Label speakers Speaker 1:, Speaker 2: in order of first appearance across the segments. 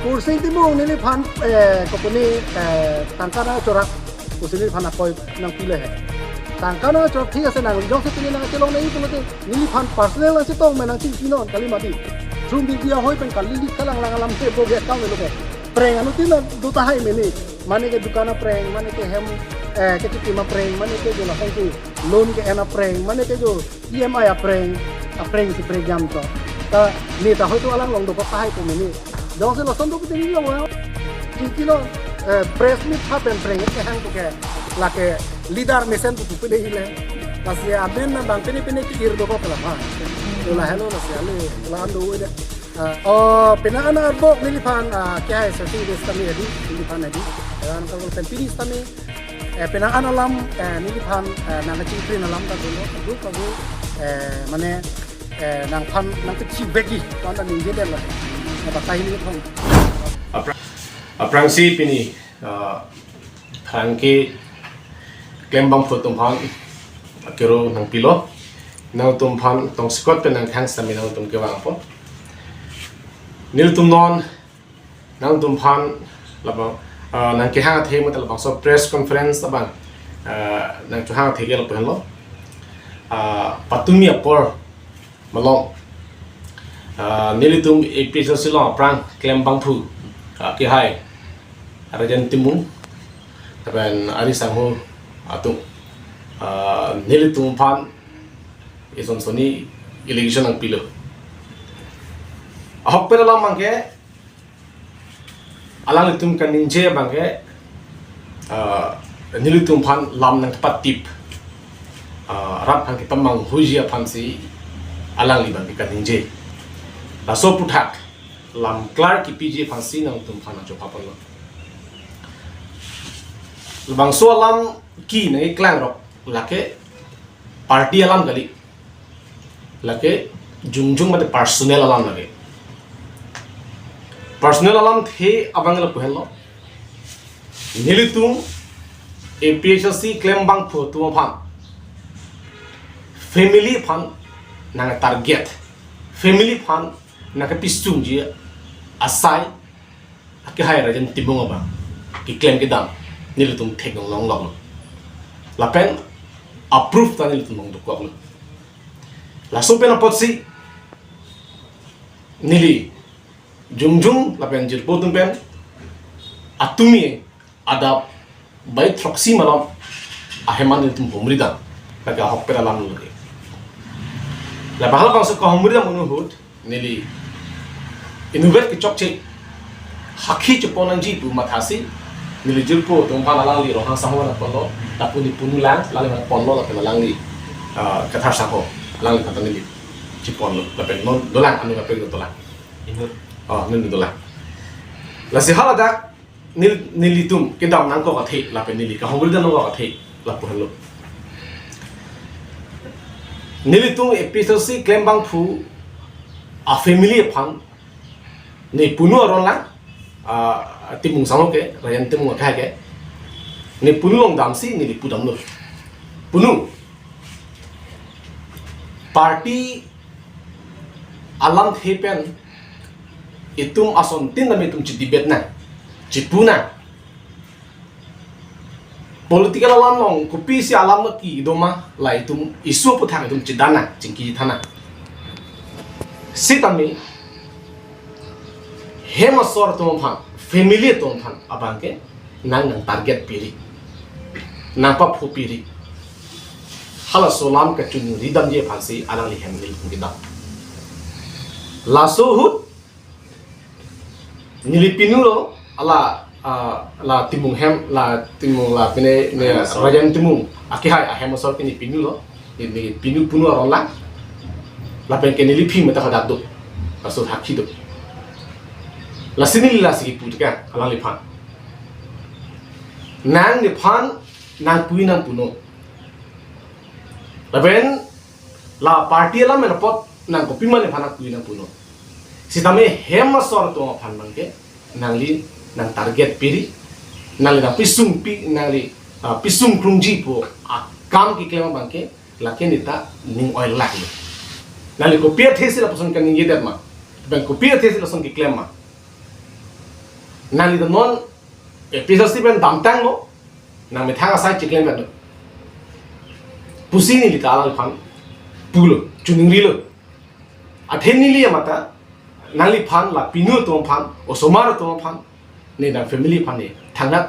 Speaker 1: kursi timung nili phan company tangkana corak kursi nili phan apoi nang pile hai tangkana corak thik ase nang jong se tini nang chelong nei pulate nili phan personal ase tong menang chin kinon kali mati thum bi dia hoi pen kali li kalang lang alam te bo ge kang lo ke preng anu tin duta hai meni mane ke dukana preng mane ke hem ke chitima preng mane ke jo la hong tu loan ke ena preng mane ke jo EMI a preng si preng jam to ta ni ta hoi tu alang long do pa hai ko meni dong se lo son do pe ni lo wa ki lo press meet ha pen preng ke hang to ke la ke leader mesen tu pe le ile la se aben na bang pene ki ir do ko la ha to la hello la se ale la ando we pena ana bok niliphan kya hai sa ti des tami adi niliphan adi an ka pen pinis tami pena ana lam niliphan na na ching prin lam ta dolo du ka bu mane nang phan nang ti chi begi ton ta ning de la na ba kai ni thong
Speaker 2: aprangsi pini phangke klembang photom phan akero nang pilo nang tum phan tong scot pen nang thang sami nang tum ke wang po nil tum non nang tum phan laba nang ke hang the mo tal bang so press conference abang nang chu hang the ge lo pen lo patumi apor malong nil tum episode silong prang klembang phu ke hai arajan timung taban ari sangu atung nil tum phan ison soni election ang pilo ahopera lam mangke alang litum kan ninje bangke nilitum phan lam nang patip rap hang tamang hujia phan si alang li bangke kan ninje la so puthak lam clark ki pj phan si nang tum phan jo papal bang so lam ki nai klang rok lake party alam gali lake jungjung mate personal alam lage personal alam the abang la puhello nilitum APHC claim bang photo phan family phan nang target family phan nang pistung ji asai ke hai rajan tibung ba ki claim ke dam nilitum thekong long long la pen approve ta nilitum mong duk ko la so pen potsi nili jungjung lapen jirpo tumpen atumi ada by proxy malam aheman itu humrida laga hopera lam lagi la bahal bang so ko humrida munuhut nili innovate ki chokche hakhi choponan ji bu mathasi nili jirpo tumpa lalang li rohang sahwana polo tapuni punulang lalang ponlo lapen lalang li kathar saho lalang li katan nili chiponlo lapen non dolang anu lapen dolang nil dola la si hala dak nilitum kedam nang ko kathe la pe nili ka hongri dan ko kathe la pohlo nilitum episode si klembang phu a family phan ni punu ron la timung sang ke rayan timung ka ke ni punu long dam si nili pudam lo punu party alam thepen itum ason tin na itum ci debate na ci puna political alam long kopi si alam na ki doma la itum isu puthang itum ci dana cingki thana sitami hema sor tum phan family tum phan abangke nang target piri nang pa phu piri hala solam ka chun ridam je phansi alang li hem nil ngida la so hut nilipinulo ala timung hem la timung la pine ne rajan timung akihai ahem sor pini pinulo ni pinu punu rola la pen ke nilipi meta hadak do pasul hakhi do la sinil la sigi putka ala li phan nang ni phan nang pui nang puno la pen la party la men pot nang ko pimane phana pui nang puno sitame hema sor to phan mangke nangli nang target piri nangli na pisung pi nangli pisung krungji po kam ki klema bangke lake nita ning oil lak nangli ko pia thesi la person kan ning yedat ma bang ko pia thesi la son ki klema nang li non episode si ben dam tang lo nang me thang asai chiklem ben pusi ni li ta ala phan pulo chuning ri lo athen ni li mata nang li phan la pinu to phan o somar to phan ne na family phan ni thangat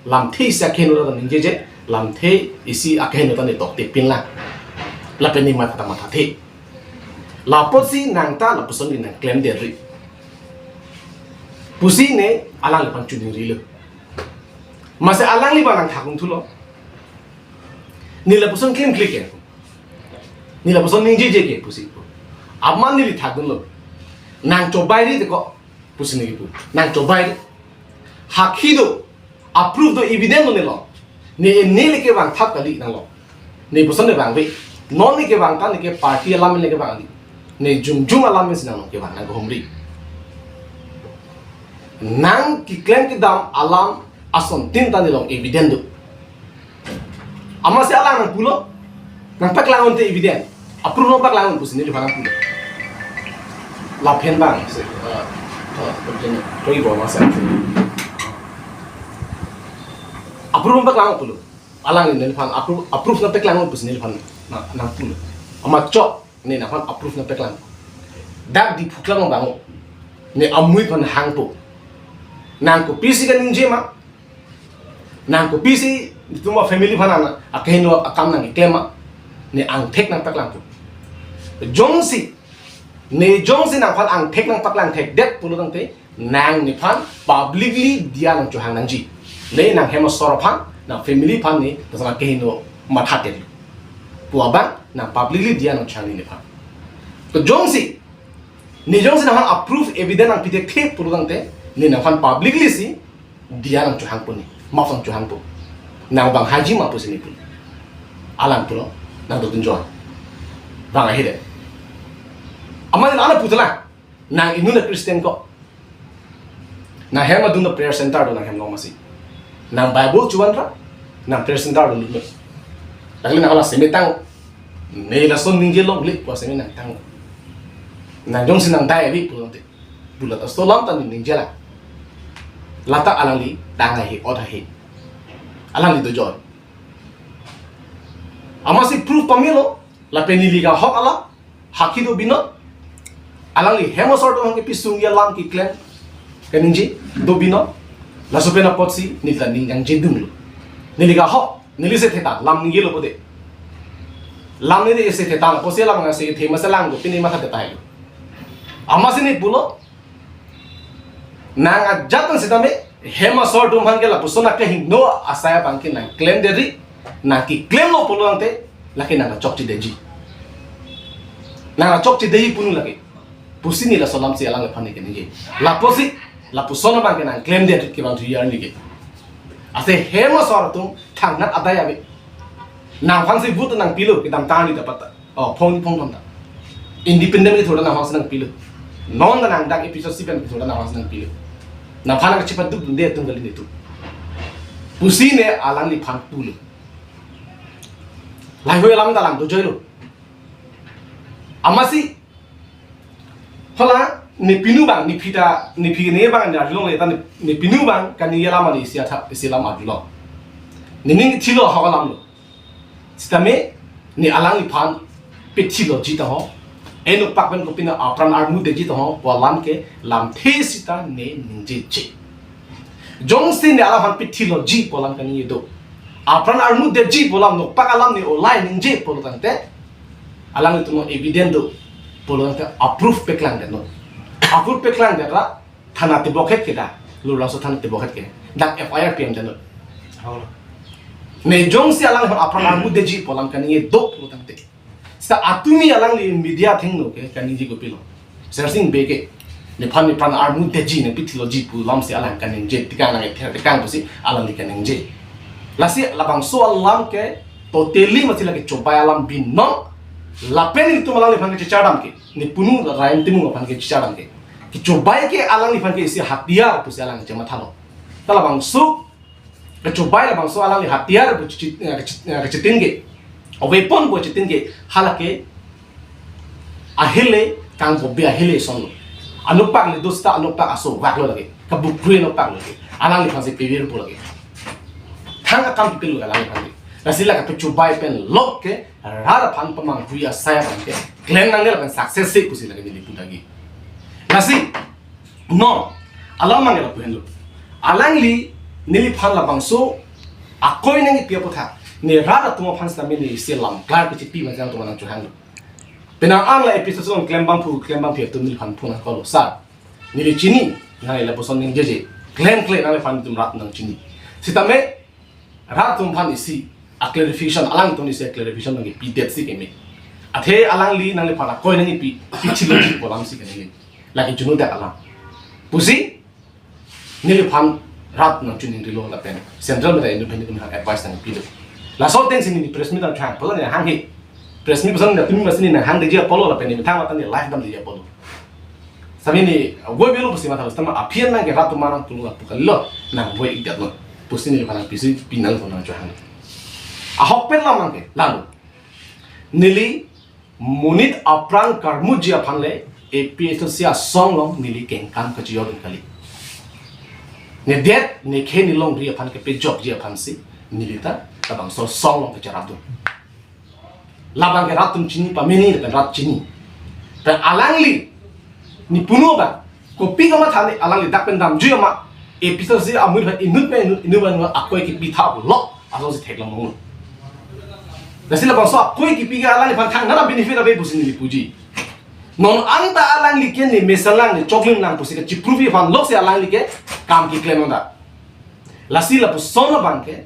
Speaker 2: lam thi sa khen lo ning je lam the isi akhen ta ne tok te pin la pen ni ma ta ma tha the la posi nang ta la puson ni nang claim de ri pusi ne alang li phan chuning ri lo masa alang li ba nang thakung thulo ni la puson claim click ke ni la puson ning je ke pusi aman ni li thakun lo nang cobai ri de ko pusi ni pu nang cobai hakhi do approve do evidence no ne lo ne le ke bang thap kali nang lo ne puson ne bang be non ni ke bang ta ni ke party alam ne ke bang ne jung alam mes nang ke bang nang homri nang ki claim ki dam alam ason tin ta ni lo evidence do ama se alam nang pulo nang pak langon te evidence approve no pak langon pusi ni di bang pulo la pen bang se toi bo ma sa approve pak langon pulo alang ni fan approve na pak langon pusi ni fan na pulo ama chok ni na fan approve na pak langon dak di phuklang bang ni amui fan hang po nang ko pisi kan ninje ma nang ko pisi tuma family fan ana akeno akam nang iklema ni ang thek nang pak langon jongsi ne jongsi nang fan ang thek nang pak lang thek det pulo nang te nang ni fan publicly dia nang chu hang nang ji ne nang hema sor fan nang family fan ni tasama kehino mathate puaba nang publicly dia nang chang ni fan to jongsi ni jongsi nang fan approve evidence nang pitek thek pulo nang te ni nang fan publicly si dia nang chu hang puni ma fan chu hang pu nang bang haji ma pu sini pu alam pulo nang do tunjo bang ahide amani ala putla nang inuna Christian ko na hema dun prayer center do na hem no masi nang bible chuan ra nang prayer center do lu dagli na ala semitang ne la son ninge lo lik ko semi nang tang na jong sinang dai bi pulante bulat asto lam tan ninge la lata alang li danga hi oda hi alang li do joy amasi proof pamilo la penili ga hok ala hakido binot alang li hemo sorto hang pisung ya lam ki clan kaninji do bino la sopena potsi ni ta ning yang jedum lo nili ga ho nili se theta lam ni lo pode lam ni se theta la pose lam nga se the masalang go pini ma thata hai amasi ni pulo nanga jatan sidame hema sorto hang ke la pusona ke hin no asaya bangki nang claim deri na ki claim lo pulo ante laki nanga chokchi deji nanga chokchi deji punu lagi pusi ni la solam si alang le phane ke ni la posi la pusona bang ke nang claim de ki bang year ni ke ase hema sor tum thang nat adaya be nang phang si but nang pilu ki dam tani da pata phong dam da independent ki thoda na hang nang pilu non da nang dak episode si ben ki thoda na hang nang pilu na phana ka chipat du de tung gali ni tu pusi ne alang li phang pulu lai hoi lam da lam do joilo amasi hola ni pinu bang ni pita ni pi ne bang na long le ta ni pinu bang kan ni yala ma ni sia tha sia lam adulo ni ning thilo ha lam lo stame ni alang ni phan pe thilo ji ta ho enu pak ben ko pina apran armu de ji ta ho wa lam ke lam the sita ne ning je che jong sin ne ala phan pe thilo ji po lam kan ni do apran armu de ji po lam no pak alam ni online ning je po tan te alang ni tu no evident do polo ta approve peklang de no approve peklang de ra thana te bokhet ke da lu la so thana te bokhet ke dak FIR PM de no ne jong si alang har apran armu de ji polam kan ye do polo tang te sta atumi alang li media thing no ke kan ji go pilo searching be ke ne phan ni pran armu de ji ne pitilo ji pu lam si alang kan je tika na ke te kan si alang li kan je la si labang so alam ke totally masila ke chobai alam bin no lapen itu malang li phang ke chadam ke ni punu raim timu phang ke chadam ke ki chobai ke alang li phang ke isi hatiar pu si alang jama thalo tala bang su ke chobai la bang so alang li hatiar bu chitin ke o weapon bu chitin ke halake ahile kang bo bi ahile son Anupak le dosta anupak aso waklo lagi. Kabukri anupak lagi. Alang li pansi pewir po lagi. Tanga kam pilu alang li pansi. Nasila ka pecubai pen lok ke rara pan pamang huya saya pan ke. Glen nang nela pen success se pusi lagi nili lagi. Nasi no alang mangela puhendo. Alang li nili pan la bangso akoy nangi pia potha. Ni rara tuma pan sa mili silam klar ke cipi macam tu manang chuhang. Penang ang la episode on klembang pia tu nili pan puna kalau sar. Nili cini nang ila poson ning jeje. Klem nang pan tum rat nang cini. Sitame rat tum pan isi a clarification alang tu ni se clarification nang pi det si kemi. Athe alang li nang le pan akoy nangi pi chilo polam si kemi. Lagi junu dak alang. Pusi nili pan rat nang cini rilo la pen. Central meta independent nang advice nang pi. La so ten sini press meet thang polo ne hang hi. Press meet pesan tumi masini nang hang de je polo la pen ni thang matan ni life dam de je polo. Sabi ni goi belo pusi mata stama apian nang ke rat manang tulu la pukallo nang goi idat no. Pusi ni pan pisi pinal ko nang hang. Ahok pen la mangke lalu. Nili munit aprang karmujia panle APS sia song long nili kengkam ka jiyo kali. Ne det ne ke ni long ria pan ke pe job dia pan si nili ta tabang so song long ke jaratu. Labang ke ratum chini pa meni de rat chini. Ta alangli ni puno ba kopi ka ma thane alangli dak pen dam jiyo ma APS sia amul fa inut pe inut ba akoy ki pi tha lo aso si thek long mo. Nasila bang so akoy ki pi ga alangli pan thang na benefit abe busin ni puji. Non anta alang li ken ni mesalang ni choklin lang pusi ka chipruvi fan lok se alang li ke kam ki claim onda. Lasila pu sona bangke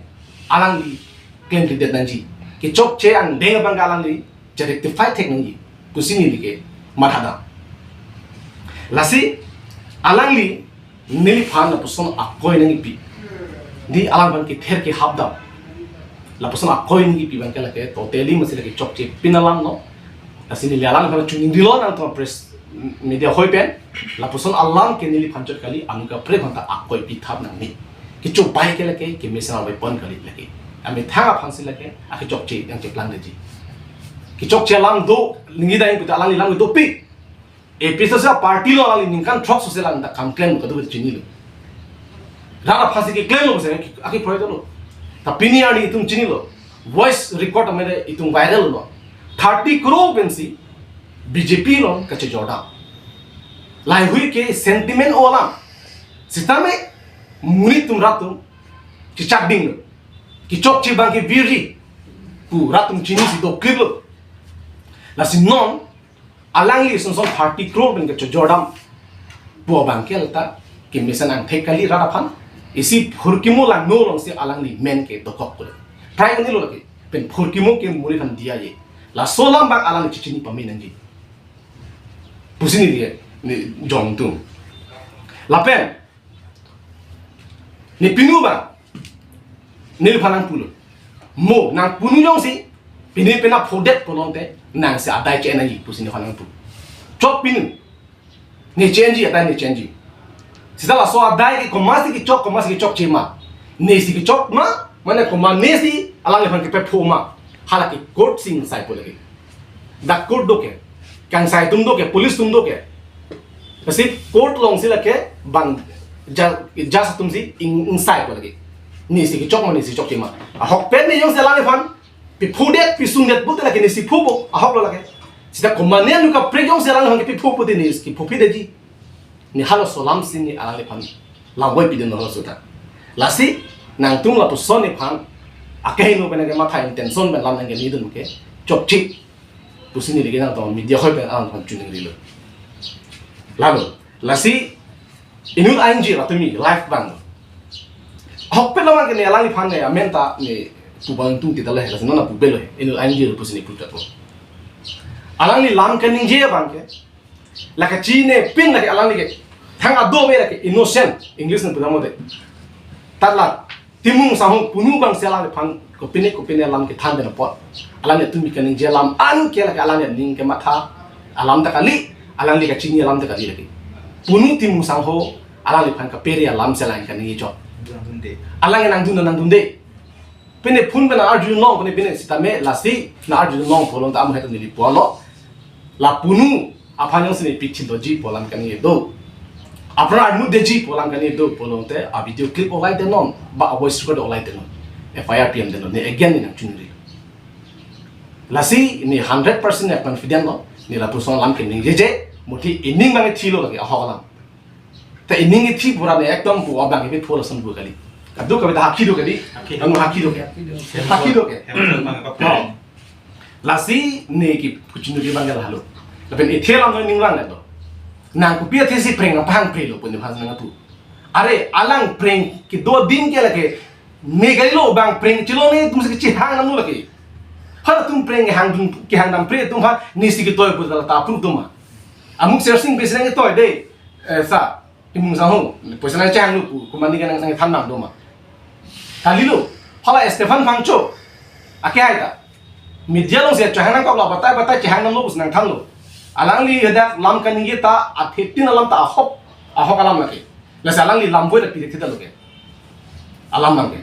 Speaker 2: alang li claim ki det nanji. Ki chok che ang denga bang alang li ja rectify technology pusi ni li ke marhada. Lasi alang li nili fan la pu sona akoy nangi pi. Di alang bang ki ther ki habda. La pu sona akoy nangi pi bang ke la ke totally masila ki chok che pinalam no. Asini lialang kalau cunin dilo nang tu press media hoi pen, lapuson alang ke nili pancot kali anu ka pre kontak akoi pitap nang ni. Kicu baik ke lagi, ke misalnya weapon kali lagi. Ami thang apa hasil lagi, aki cok cek yang cek lang lagi. Kicok cek lang do, lingi dah yang kita alang lilang do pi. Episode saya party lo alang ningkan truck sosial lang tak kamklaim kado kita cini lo. Rara pasti ke klaim lo besar, aki proyek lo. Tapi ni ada hitung cini lo, voice record amede hitung viral lo. 30 crore pensi BJP long kache joda lai hui ke sentiment olam sitame muni tum ratum ki chakding ki chok chi bang ke virji pu ratum chini si do klib la sinon alang li son 30 crore ben kache joda pu bang ke alta ki misan ang thekali raraphan isi phurkimu lang no long se alang li men ke dokok kule try ni lo lagi pen phurkimu ke muri kan dia ye la solam bang alang cicini pamin nanti. Pusing dia ni jom tu. Lapen ni pinu bang ni panang pulu. Mo nang punu jong si pini pena podet polonte nang se adai cek nanti pusing ni panang pulu. Cok pinu ni change adai ni change. Setelah so adai ki komasi ki cok cema. Nesi ki cok ma mana koma nesi alang lepan ki pe poma. हालांकि कोर्ट सिंह साइड को लगे the court दो के Kang side तुम दो के पुलिस तुम दो के बस कोर्ट लोग से लगे बंद जा तुम सी इन साइड को लगे नीसी की चौक में नीसी चौक के मां हॉक पेन ने यों से लाने फन पे फूडेट पे सुंदेट बुते लगे नीसी फूबो हॉक लो लगे सीधा कोमाने नुका प्रे यों से लाने फन के फूबो दे नीस की फूफी दे जी ni halo solam sini alale pan lawai pidin no suta lasi nang tung la puson ni pan akai no bena ke matha intention ben lam nang ke nidun ke chok chik pusini lagi nang to media hoi ben ang pan chuning rilo lalu lasi inut ainji ratumi life bang hok pe lawan ke ne alang ni pan ne amenta ni pubang tung kita leh lasi nona pubelo inut ainji pusini putat ko alang ni lam ke ning je bang ke laka chine pin lagi alang ni ke thang ado me lagi innocent english ne pudamo de tatla timung sahung punu bang selang pan ko pine alam ke than de pot alam ne tumi kaning jelam an ke la alam ne ning ke matha alam ta kali alam ni ka chini alam ta kali lagi punu timung sangho alam ni pan ka peri alam selang kaning jo alam nang dunde pine pun bena arjun long pine sitame lasi na arjun long polong ta am hetu ni polo la punu apa yang sini picture doji polam kan itu apra anu deji polam kan itu polong te a video clip olai denon ba voice record olai denon FIR PM denon ni again ni nak cunri lasi ni 100% ya confident lo ni la person lam ke ni je muti ining bang thilo lagi aholam te ining thi pura ne ekdom pu abang ibe phola sam bu kali kadu ka beta hakki do kali ang hakki do ke lasi ni ki kucunri bang la halo tapi ithela no ning lang do nang ku pia thesi preng apang pre lo pun bhas nang tu are alang preng ki 2 दिन के लगे मेगली लो bang preng chilo ne tum se chi hang nam lo lagi har tum preng hang dum ki hang dam pre tum ha nisi ki toy put ta pru tum amuk searching be sing toy de sa imung sa hong poisa na chang lu ku mani kan nang tham nam do ma kali lo hala Stefan Fangcho akai ai ta media lo se chang nang ko la bata chang nam lo bus nang tham lo alang li ada lam kan ni ta a 15 alam ta ahok alam lagi la salang li lam boy la pi thita lo ke alam mang ke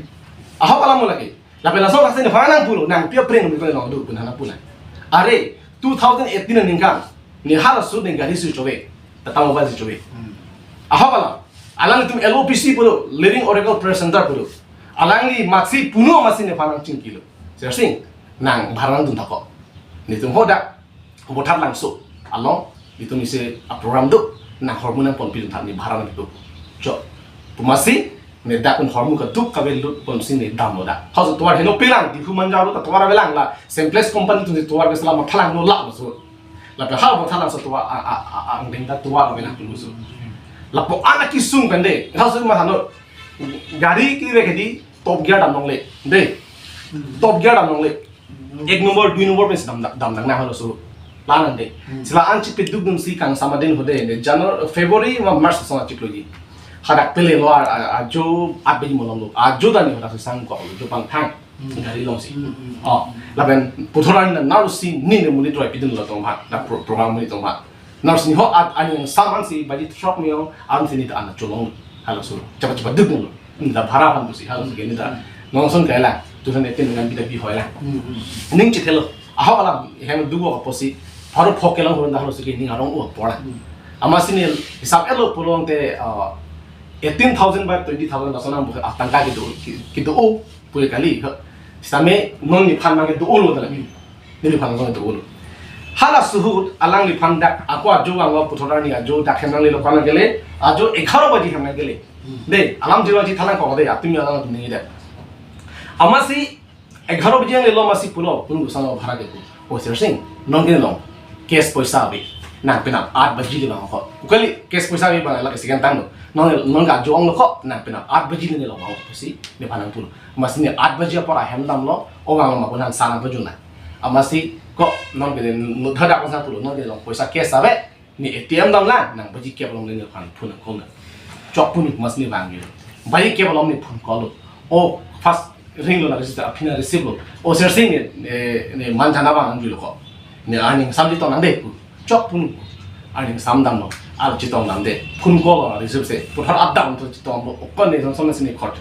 Speaker 2: ahok alam lagi la pela so lakse ni fanang pulo nang pia preng mi ko no do punana puna are 2018 ning kan ni hala su ning gari su chobe ta ta mobile su chobe ahok alang tum LOPC pulo living oracle presenter pulo alang li maxi puno masi ni fanang ching kilo sersing nang barang dun thako ni tum hoda botat langsung along itu misi program tu na hormon pon pilih tadi barang itu cok pemasi ne da pun hormon ketuk kabel lut pon sini dam lo da kau tuar heno pilang di human jauh tu tuar belang lah simplest company tu tuar selama pelang lo lak musuh lalu hal botat langsung tuar angdeng da tuar belang tu musuh lalu anak kisung pendek kau semua hano gari kiri kiri top gear dam nongle deh top gear dam nongle 1 nomor 2 nomor pun dam nang halo suruh lanan de sila anchi peduk dum si kang samadin hode ne January February ma March sona chiklogi hadak pele lo ajo abeji molong lo ajo dani hoda sang ko jo pang thang gari long si laben putoran na narusi ni ne muni droi pidin lo tong ha da program muni tong ha narusi ho an saman si baji truck mi on an sini ta an cholong halo so cepat duk lo ni da bhara pan si halo ge ni da nong son kaila tu ne tin ngan bi da bi hoila ning chithelo aho ala hem dugo ko posi baru fokelang huron dah harus begini ngarong pora. Amasini hisab elo pulong te 18,000 by 20,000 dah sana bukan tangka gitu pulih kali. Same non ni pan mang gitu lo dah lagi. Ni pan mang gitu lo. Hala suhud alang ni pan dak aku ajo angwa putoran ni ajo dak henang ni lo pan gele ajo 11 baji henang gele. De alam jiwa ji thalang ko de atumi alang tu ni de. Amasi 11 baji yang lo masih pulo pun sana bhara gitu. Oh sersing non gele long. Kes poisa bi nang pinap 8 baji le ko ukali kes poisa bi bang la kesigan tang non ga joang lo ko nang pinap 8 baji le lo ko si ne panang pun masih ni 8 baji apa hem dam lo orang ma punan sana baju na amasi ko non ke no thada ko sa pulo non ke lo poisa kes sabe ni ATM dam la nang baji ke bolong le kan pun ko na chok pun masih ni bang ge baji ke bolong ni pun ko lo o first ring lo na register apina receive lo o searching ne manjana bang anju lo ko ne aning samdi tong nande chok pun aning samdam no al chitong nande pun ko receive se pun har adam to chitong bo kon ne som sini khot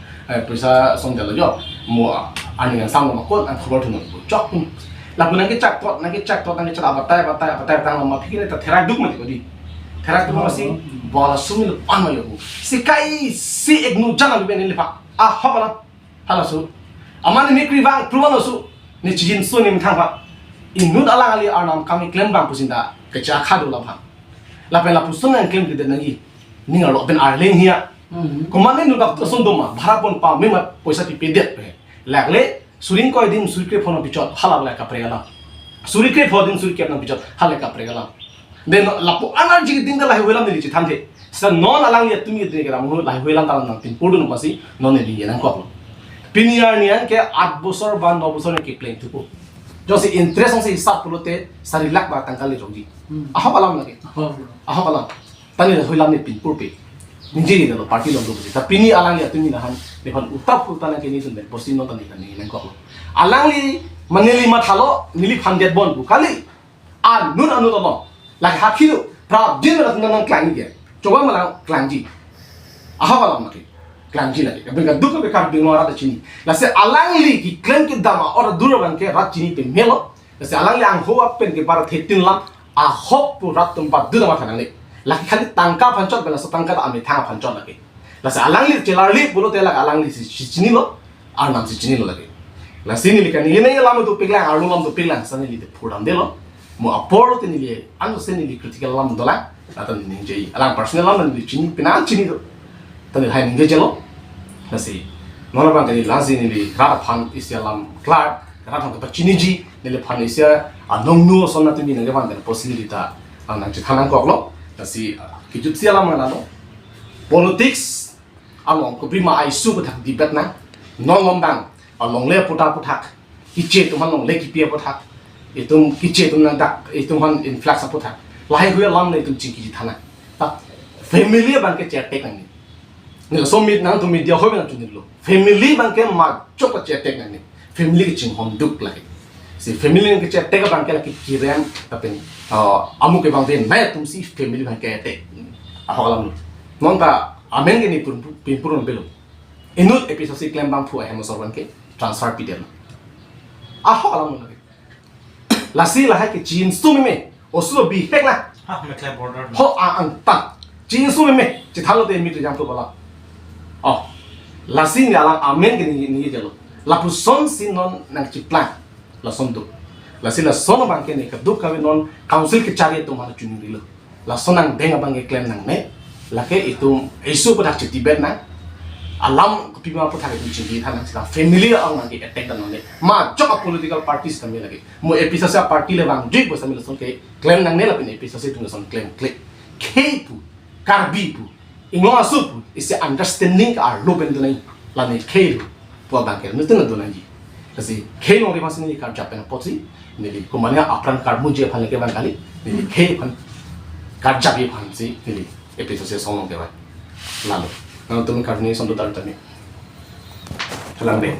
Speaker 2: paisa som delo jo mo aning sam no ko an khobor thun chok pun la pun nang chak to nang chak batai tang ma phikine ta thera duk ma ko di thera duk ma si bola sumil an ma yo si kai si egnu jana be ne lepa a hobala hala su amane ne krivang pruwan su ne chijin so ne mthang pa inut alang ali arnam kami claim bang pusinda kecha khadu la phang la pela pusung ang claim de nangi ninga lo ben arleng hia komane nu dak son doma bharapon pa me ma poisa ti pedet pe lagle suring ko din surikre phone bichot hala la ka pregala surikre phone din surikre na bichot hala ka pregala den lapo energy din da la welam ni chi thamde sa non alang ya tumi de gram no la welam ta na tin podun masi non ni yan ko piniar nian ke 8 bosor ban 9 bosor ke claim tu Josi interest ang si isap pulote sarilak ba tangkali rogi. Aha palam lagi. Aha palam. Tani na hulam ni pinpur pe. Ninjiri na party lo dosi. Tapi ni alang ya tumi nahan depan utap utana ke ni sunde posino tani kan ni nangko. Alang li manili mathalo nili 100 bon bu kali. Nun anu to no. Lagi hakhilu pra din na nang klang ge. Coba malang klangji. Aha palam lagi. Klangji lagi. Benga duka be kar bingo ara chini. Lase alang li ki klem ke dama ora dura ban ke rat chini pe melo. Lase alang li ang ho pen ke bara 13 lam hop pu rat tempat du nama thanang ni laki khali tangka pancot bela so tangka ami thang pancot lagi la sa alang li celar li bolo te la alang li si chini lo ar nam si chini lo lagi la sini li kan ni lam tu piglang ar lam tu piglang sani li te phudam de lo mo apolo te ni li ando seni li critical lam dola atan ni jei alang personal lam ni chini pina chini do tani hai ni jelo la si nona bang ni lazi ni li rat phan isialam clar rat phan ka chini ji ni le phan isia anong nu sonna tu ni ne bang den possibility nang chi thanang kok lo la si kijut sialam na lo politics along ko prima ai su thak debate na non lom bang along le putak kiche tu man long le ki pia putak itum kiche tu nang dak itum han influx putak lai gue lam ne tu chi ki thana ta family bang ke chetek nang ni so mit nang tu media ho bang tu ni lo family bang ke ma chok ka chetek nang ni family ke ching hom duk lai si family ke chetek bang ke la ki kiran ta pen amu ke bang den mai tum si family bang ke te aholam non ta amen ke ni purun belo inut episode si claim bang pu ai sorban ke transfer pidel aho alam lagi lasi lah ke jin su me osulo bi hek la
Speaker 3: ha me claim border
Speaker 2: ho ang ta jin su me je thalo de mi tu jam to bala oh lasi ni alang amen ke ni jelo la pu son sin non nang chi plan la son du lasi la son bang ke ni ka du ka non council ke cari tu mana chuni dilo la sonang denga bang ke claim nang ne lake itu isu pada cetibet na alam kupima pada itu cindi thana sila family ang nang attack dan ne ma jok political parties kami lagi mo episode sa party le bang jik bos kami lason ke claim nang ne la pin episode tu lason claim click ke pu karbi pu inglo asu pu is understanding ar lo ben dunai la ne ke pu bang ke nutu na dunai ji kasi ke no ri mas ni kar japan potsi ne li kumania apran kar mu je phale ke bang kali ne ke phan kar jabi phan si ne episode song ke ba lalu nah teman karni sonto tar tani halang deh